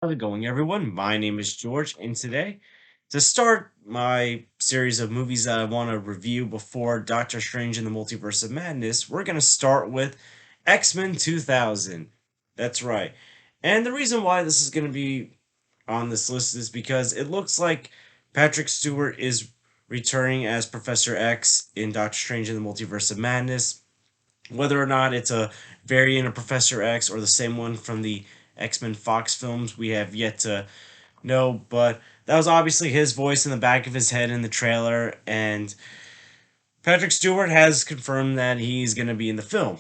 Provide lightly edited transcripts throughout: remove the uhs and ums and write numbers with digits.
How's it going, everyone? My name is George, and today, to start my series of movies that I want to review before Doctor Strange in the Multiverse of Madness, we're going to start with X-Men 2000. That's right. And the reason why this is going to be on this list is because it looks like Patrick Stewart is returning as Professor X in Doctor Strange in the Multiverse of Madness. Whether or not it's a variant of Professor X or the same one from the X-Men Fox films, we have yet to know, but that was obviously his voice in the back of his head in the trailer, and Patrick Stewart has confirmed that he's going to be in the film.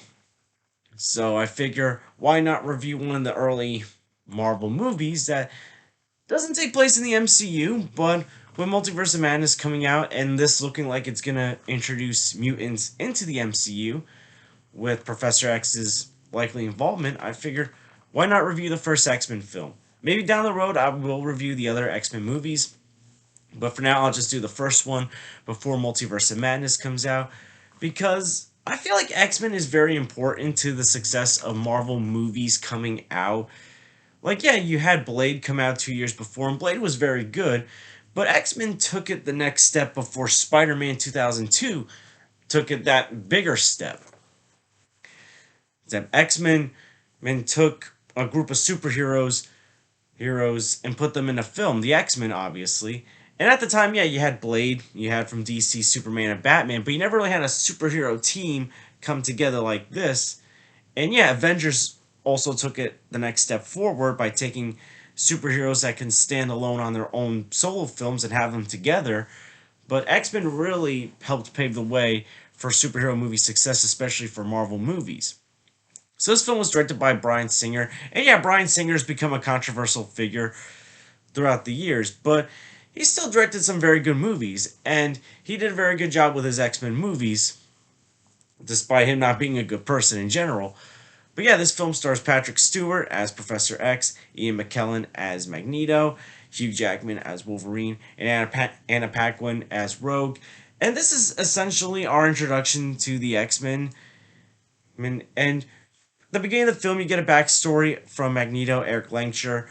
So I figure, why not review one of the early Marvel movies that doesn't take place in the MCU, but with Multiverse of Madness coming out and this looking like it's going to introduce mutants into the MCU, with Professor X's likely involvement, I figured, why not review the first X-Men film? Maybe down the road I will review the other X-Men movies, but for now I'll just do the first one before Multiverse of Madness comes out, because I feel like X-Men is very important to the success of Marvel movies coming out. Like, yeah, you had Blade come out 2 years before, and Blade was very good, but X-Men took it the next step before Spider-Man 2002 took it that bigger step. That X-Men took a group of heroes and put them in a film, the X-Men obviously. And at the time, yeah, you had Blade, you had from DC Superman and Batman, but you never really had a superhero team come together like this. And yeah, Avengers also took it the next step forward by taking superheroes that can stand alone on their own solo films and have them together. But X-Men really helped pave the way for superhero movie success, especially for Marvel movies. So this film was directed by Bryan Singer, and yeah, Bryan Singer's become a controversial figure throughout the years, but he still directed some very good movies, and he did a very good job with his X-Men movies, despite him not being a good person in general. But yeah, this film stars Patrick Stewart as Professor X, Ian McKellen as Magneto, Hugh Jackman as Wolverine, and Anna Paquin as Rogue. And this is essentially our introduction to the X-Men. And the beginning of the film, you get a backstory from Magneto, Eric Langshire,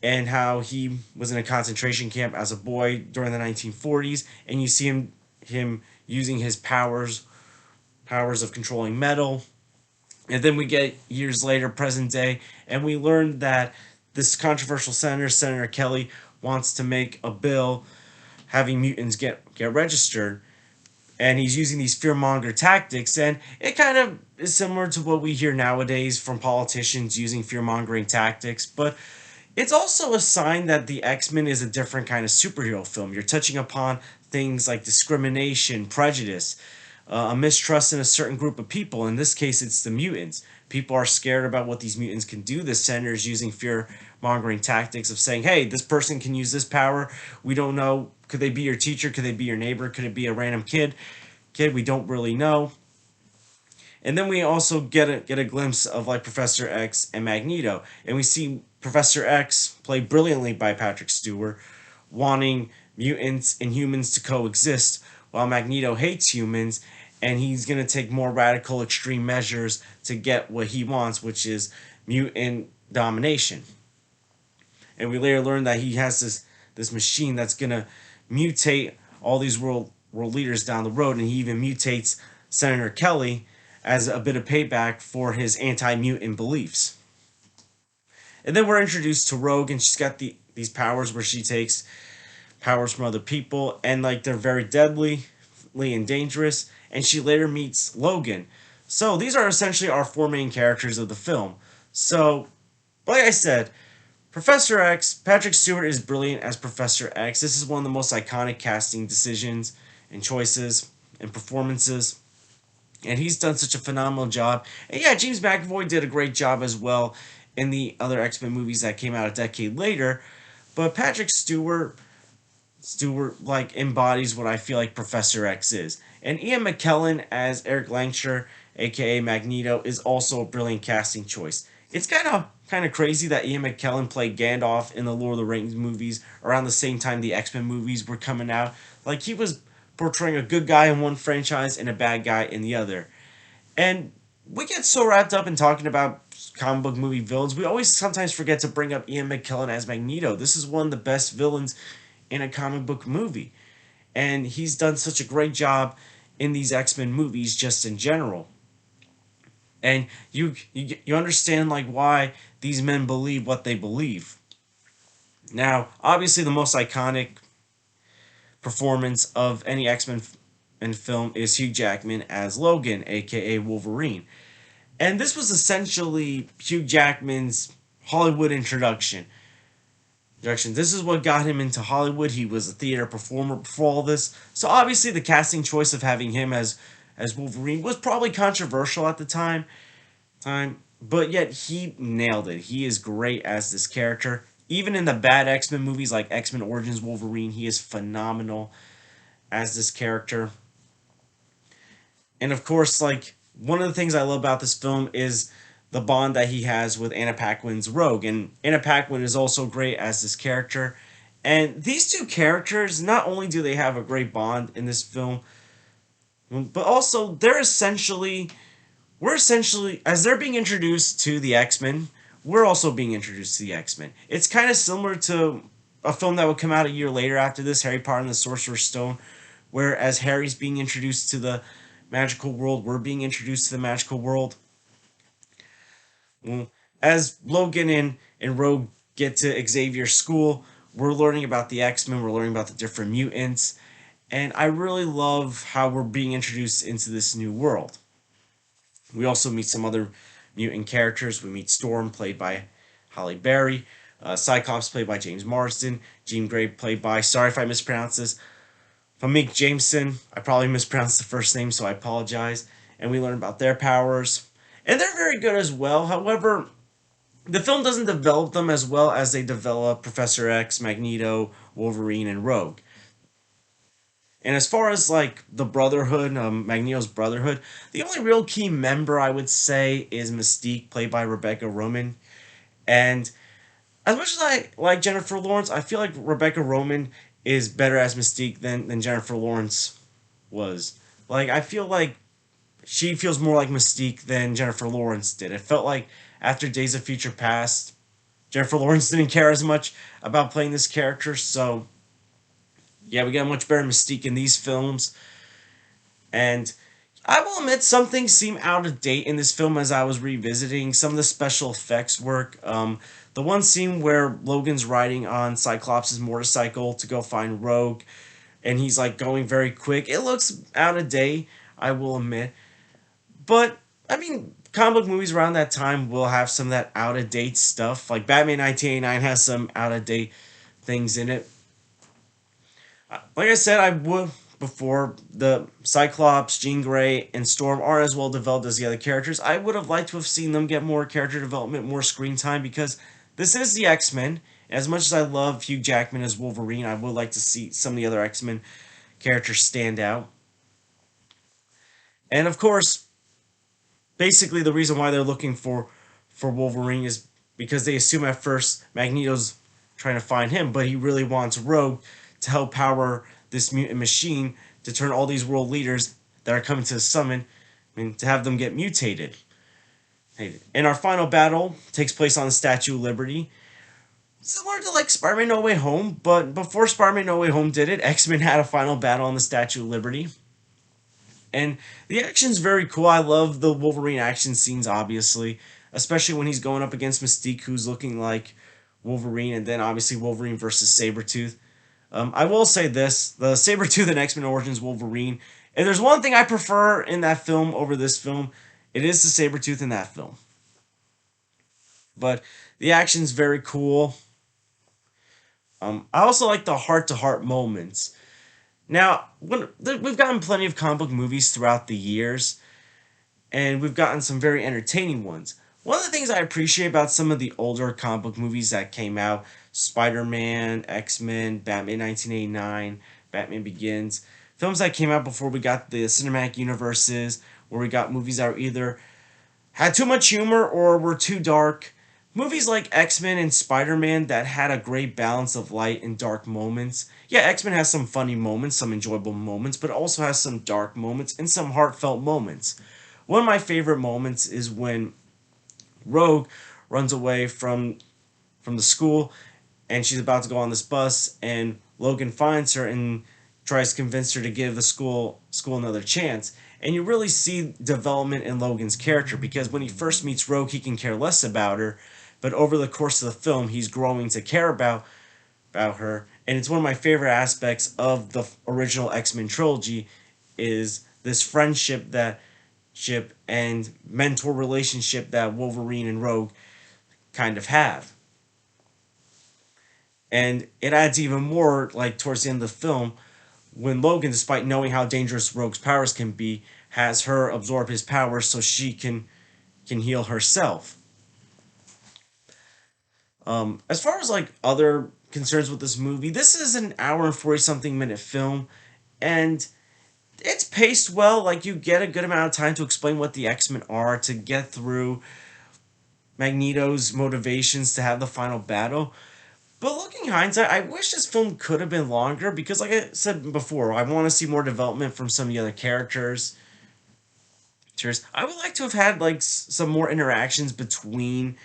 and how he was in a concentration camp as a boy during the 1940s, and you see him using his powers of controlling metal. And then we get years later, present day, and we learn that this controversial senator, Senator Kelly, wants to make a bill having mutants get registered, and he's using these fearmonger tactics, and it kind of is similar to what we hear nowadays from politicians using fearmongering tactics, but it's also a sign that the X-Men is a different kind of superhero film. You're touching upon things like discrimination, prejudice, a mistrust in a certain group of people. In this case, it's the mutants. People are scared about what these mutants can do. The senator is using fear mongering tactics of saying, hey, this person can use this power. We don't know. Could they be your teacher? Could they be your neighbor? Could it be a random kid? We don't really know. And then we also get a glimpse of like Professor X and Magneto, and we see Professor X played brilliantly by Patrick Stewart, wanting mutants and humans to coexist, while Magneto hates humans, and he's gonna take more radical, extreme measures to get what he wants, which is mutant domination. And we later learn that he has this machine that's gonna mutate all these world leaders down the road, and he even mutates Senator Kelly as a bit of payback for his anti-mutant beliefs. And then we're introduced to Rogue, and she's got these powers where she takes powers from other people, and like they're very deadly and dangerous. And she later meets Logan. So these are essentially our four main characters of the film. So, like I said, Professor X, Patrick Stewart is brilliant as Professor X. This is one of the most iconic casting decisions and choices and performances. And he's done such a phenomenal job. And yeah, James McAvoy did a great job as well in the other X-Men movies that came out a decade later. But Patrick Stewart like embodies what I feel like Professor X is. And Ian McKellen as Eric Langshire, aka Magneto, is also a brilliant casting choice. It's kind of crazy that Ian McKellen played Gandalf in the Lord of the Rings movies around the same time the X-Men movies were coming out. Like, he was portraying a good guy in one franchise and a bad guy in the other. And we get so wrapped up in talking about comic book movie villains, we always sometimes forget to bring up Ian McKellen as Magneto. This is one of the best villains in a comic book movie. And he's done such a great job in these X-Men movies just in general. And you understand like why these men believe what they believe. Now, obviously the most iconic performance of any X-Men in film is Hugh Jackman as Logan, aka Wolverine. And this was essentially Hugh Jackman's Hollywood introduction. This is what got him into Hollywood. He was a theater performer before all this. So obviously the casting choice of having him as Wolverine was probably controversial at the time, but yet he nailed it. He is great as this character. Even in the bad X-Men movies like X-Men Origins Wolverine, he is phenomenal as this character. And of course, like, one of the things I love about this film is the bond that he has with Anna Paquin's Rogue. And Anna Paquin is also great as this character. And these two characters, not only do they have a great bond in this film, but also we're essentially, as they're being introduced to the X-Men, we're also being introduced to the X-Men. It's kind of similar to a film that would come out a year later after this, Harry Potter and the Sorcerer's Stone, where as Harry's being introduced to the magical world, we're being introduced to the magical world. As Logan and Rogue get to Xavier's school, we're learning about the X-Men, we're learning about the different mutants, and I really love how we're being introduced into this new world. We also meet some other mutant characters. We meet Storm, played by Halle Berry, Cyclops, played by James Marsden, Jean Grey, played by, sorry if I mispronounce this, Famke Jameson. I probably mispronounced the first name, so I apologize. And we learn about their powers. And they're very good as well. However, the film doesn't develop them as well as they develop Professor X, Magneto, Wolverine, and Rogue. And as far as like the Brotherhood, Magneto's Brotherhood, the only real key member I would say is Mystique, played by Rebecca Roman. And as much as I like Jennifer Lawrence, I feel like Rebecca Roman is better as Mystique than Jennifer Lawrence was. Like, I feel like she feels more like Mystique than Jennifer Lawrence did. It felt like after Days of Future Past, Jennifer Lawrence didn't care as much about playing this character, so yeah, we got a much better Mystique in these films. And I will admit some things seem out of date in this film as I was revisiting some of the special effects work. The one scene where Logan's riding on Cyclops' motorcycle to go find Rogue, and he's like going very quick. It looks out of date, I will admit. But, I mean, comic book movies around that time will have some of that out of date stuff. Like Batman 1989 has some out of date things in it. Like I said, I would before, the Cyclops, Jean Grey, and Storm aren't as well developed as the other characters. I would have liked to have seen them get more character development, more screen time, because this is the X-Men. As much as I love Hugh Jackman as Wolverine, I would like to see some of the other X-Men characters stand out. And of course, basically the reason why they're looking for Wolverine is because they assume at first Magneto's trying to find him, but he really wants Rogue to help power this mutant machine to turn all these world leaders that are coming to the summon, and to have them get mutated. And our final battle takes place on the Statue of Liberty. Similar to like Spider-Man No Way Home, but before Spider-Man No Way Home did it, X-Men had a final battle on the Statue of Liberty. And the action's very cool. I love the Wolverine action scenes, obviously. Especially when he's going up against Mystique, who's looking like Wolverine. And then, obviously, Wolverine versus Sabretooth. I will say this. The Sabretooth and X-Men Origins Wolverine. If there's one thing I prefer in that film over this film, it is the Sabretooth in that film. But the action's very cool. I also like the heart-to-heart moments. Now, we've gotten plenty of comic book movies throughout the years, and we've gotten some very entertaining ones. One of the things I appreciate about some of the older comic book movies that came out, Spider-Man, X-Men, Batman 1989, Batman Begins, films that came out before we got the cinematic universes, where we got movies that were either had too much humor or were too dark. Movies like X-Men and Spider-Man that had a great balance of light and dark moments. Yeah, X-Men has some funny moments, some enjoyable moments, but also has some dark moments and some heartfelt moments. One of my favorite moments is when Rogue runs away from the school, and she's about to go on this bus, and Logan finds her and tries to convince her to give the school another chance. And you really see development in Logan's character, because when he first meets Rogue, he can care less about her, but over the course of the film, he's growing to care about her. And it's one of my favorite aspects of the original X-Men trilogy is this friendship that ship and mentor relationship that Wolverine and Rogue kind of have. And it adds even more like towards the end of the film when Logan, despite knowing how dangerous Rogue's powers can be, has her absorb his powers so she can heal herself. As far as like other concerns with this movie, this is an hour and 40 something minute film, and it's paced well. Like, you get a good amount of time to explain what the X-Men are, to get through Magneto's motivations to have the final battle. But looking in hindsight, I wish this film could have been longer, because, like I said before, I want to see more development from some of the other characters. I would like to have had like some more interactions between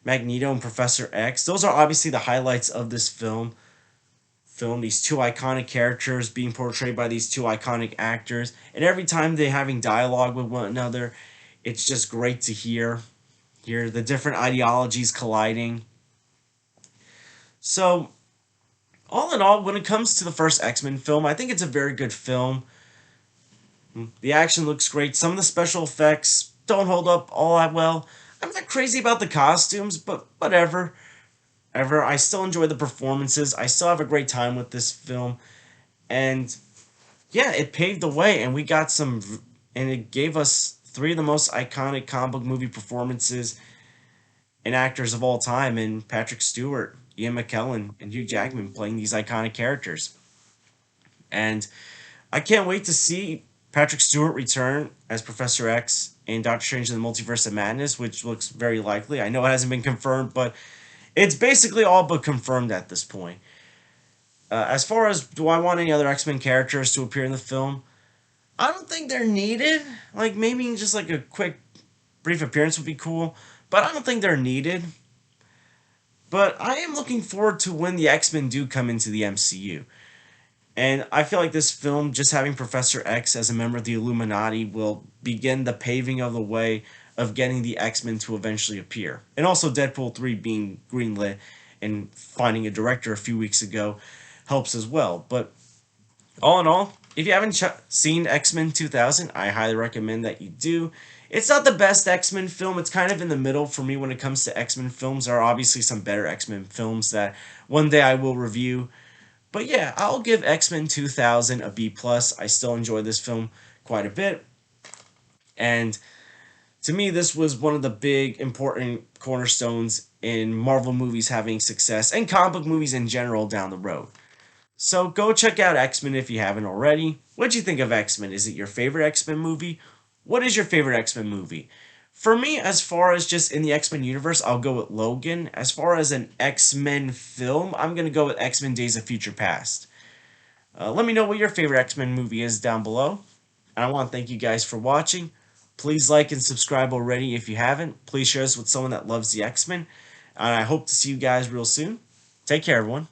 Magneto and Professor X. Those are obviously the highlights of this film, these two iconic characters being portrayed by these two iconic actors, and every time they're having dialogue with one another, it's just great to hear the different ideologies colliding. So, all in all, when it comes to the first X-Men film, I think it's a very good film. The action looks great. Some of the special effects don't hold up all that well. I'm not crazy about the costumes, but whatever. I still enjoy the performances. I still have a great time with this film. And yeah, it paved the way, and we got and it gave us three of the most iconic comic book movie performances and actors of all time in Patrick Stewart, Ian McKellen, and Hugh Jackman playing these iconic characters. And I can't wait to see Patrick Stewart return as Professor X in Doctor Strange in the Multiverse of Madness, which looks very likely. I know it hasn't been confirmed, but it's basically all but confirmed at this point. As far as do I want any other X-Men characters to appear in the film, I don't think they're needed. Like, maybe just like a quick, brief appearance would be cool, but I don't think they're needed. But I am looking forward to when the X-Men do come into the MCU. And I feel like this film, just having Professor X as a member of the Illuminati, will begin the paving of the way of getting the X-Men to eventually appear. And also Deadpool 3 being greenlit and finding a director a few weeks ago helps as well. But all in all, if you haven't seen X-Men 2000, I highly recommend that you do. It's not the best X-Men film. It's kind of in the middle for me when it comes to X-Men films. There are obviously some better X-Men films that one day I will review. But yeah, I'll give X-Men 2000 a B+. I still enjoy this film quite a bit. And to me, this was one of the big, important cornerstones in Marvel movies having success, and comic book movies in general down the road. So go check out X-Men if you haven't already. What'd you think of X-Men? Is it your favorite X-Men movie? What is your favorite X-Men movie? For me, as far as just in the X-Men universe, I'll go with Logan. As far as an X-Men film, I'm going to go with X-Men Days of Future Past. Let me know what your favorite X-Men movie is down below. And I want to thank you guys for watching. Please like and subscribe already if you haven't. Please share this with someone that loves the X-Men. And I hope to see you guys real soon. Take care, everyone.